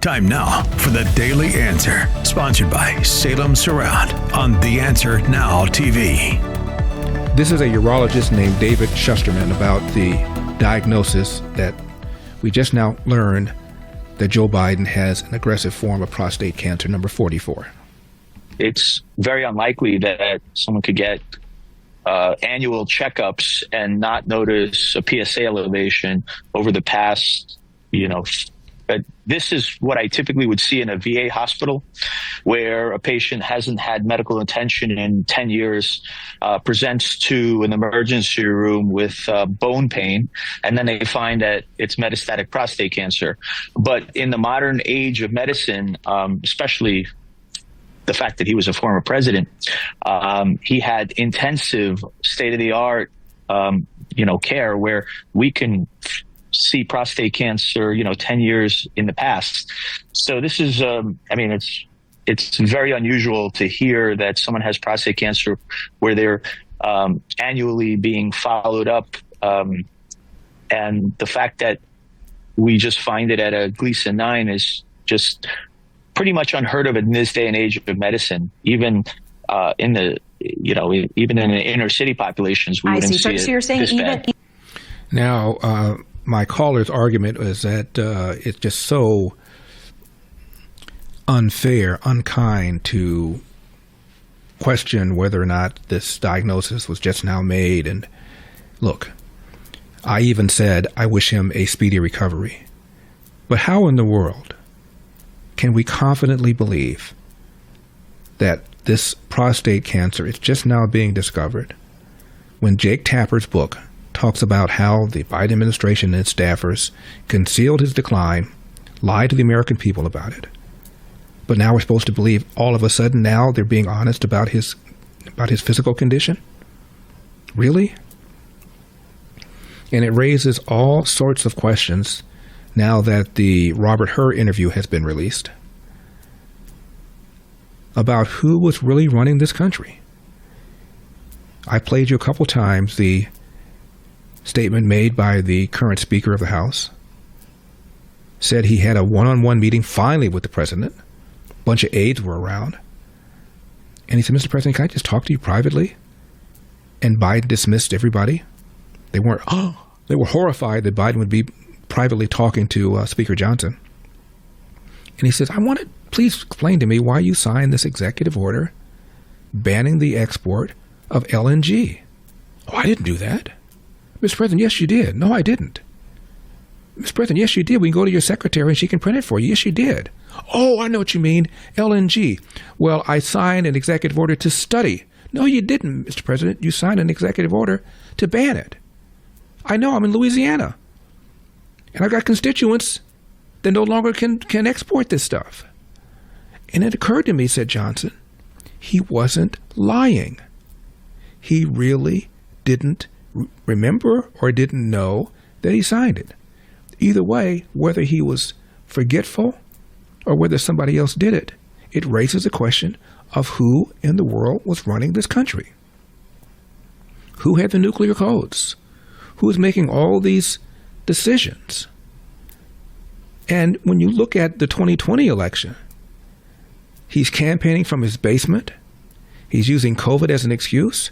Time now for the Daily Answer, sponsored by Salem Surround on The Answer Now TV. This is a urologist named David Shusterman about the diagnosis that we just now learned that Joe Biden has an aggressive form of prostate cancer, number 44. It's very unlikely that someone could get annual checkups and not notice a PSA elevation over the past, this is what I typically would see in a VA hospital where a patient hasn't had medical attention in 10 years, presents to an emergency room with bone pain, and then they find that it's metastatic prostate cancer. But in the modern age of medicine, especially the fact that he was a former president, he had intensive state-of-the-art, care where we can see prostate cancer, 10 years in the past. So this is, it's very unusual to hear that someone has prostate cancer where they're annually being followed up. And the fact that we just find it at a Gleason 9 is just pretty much unheard of in this day and age of medicine. Even in the, even in the inner city populations, we wouldn't see it. So you're saying even Now, my caller's argument is that it's just so unfair, unkind to question whether or not this diagnosis was just now made. And look, I even said I wish him a speedy recovery. But how in the world can we confidently believe that this prostate cancer is just now being discovered when Jake Tapper's book talks about how the Biden administration and its staffers concealed his decline, lied to the American people about it? But now we're supposed to believe all of a sudden now they're being honest about his physical condition? Really? And it raises all sorts of questions now that the Robert Hur interview has been released about who was really running this country. I played you a couple times the statement made by the current Speaker of the House. Said he had a one-on-one meeting finally with the president. A bunch of aides were around. And he said, Mr. President, can I just talk to you privately? And Biden dismissed everybody. They were horrified that Biden would be privately talking to Speaker Johnson. And he says, please explain to me why you signed this executive order banning the export of LNG. Oh, I didn't do that. Mr. President, yes, you did. No, I didn't. Mr. President, yes, you did. We can go to your secretary and she can print it for you. Yes, you did. Oh, I know what you mean. LNG. Well, I signed an executive order to study. No, you didn't, Mr. President. You signed an executive order to ban it. I know. I'm in Louisiana. And I've got constituents that no longer can export this stuff. And it occurred to me, said Johnson, he wasn't lying. He really didn't remember or didn't know that he signed it. Either way, whether he was forgetful or whether somebody else did it, it raises a question of who in the world was running this country. Who had the nuclear codes? Who was making all these decisions? And when you look at the 2020 election, he's campaigning from his basement. He's using COVID as an excuse.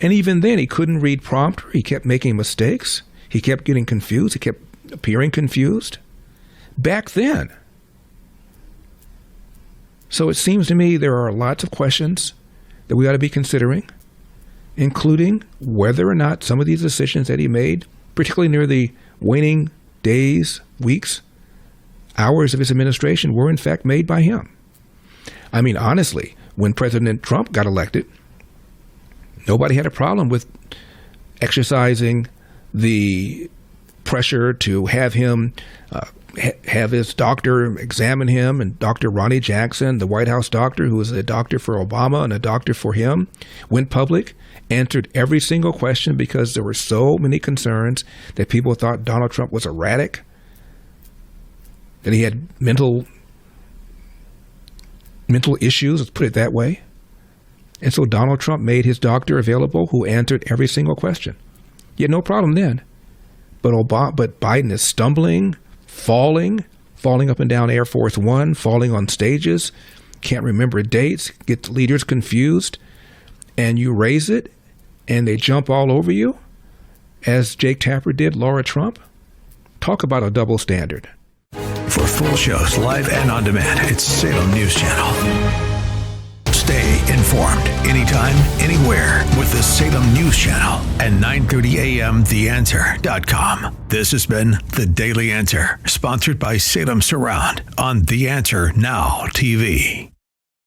And even then, he couldn't read prompter. He kept making mistakes. He kept getting confused. He kept appearing confused. Back then. So it seems to me there are lots of questions that we ought to be considering, including whether or not some of these decisions that he made, particularly near the waning days, weeks, hours of his administration, were in fact made by him. I mean, honestly, when President Trump got elected, nobody had a problem with exercising the pressure to have him have his doctor examine him, and Dr. Ronnie Jackson, the White House doctor who was a doctor for Obama and a doctor for him, went public, answered every single question because there were so many concerns that people thought Donald Trump was erratic, that he had mental issues, let's put it that way. And so Donald Trump made his doctor available who answered every single question. He had no problem then. But Biden is stumbling, falling, falling up and down Air Force One, falling on stages, can't remember dates, get the leaders confused, and you raise it, and they jump all over you, as Jake Tapper did Laura Trump? Talk about a double standard. For full shows, live and on demand, it's Salem News Channel. Stay informed anytime, anywhere with the Salem News Channel and 9:30 a.m. TheAnswer.com. This has been The Daily Answer, sponsored by Salem Surround on The Answer Now TV.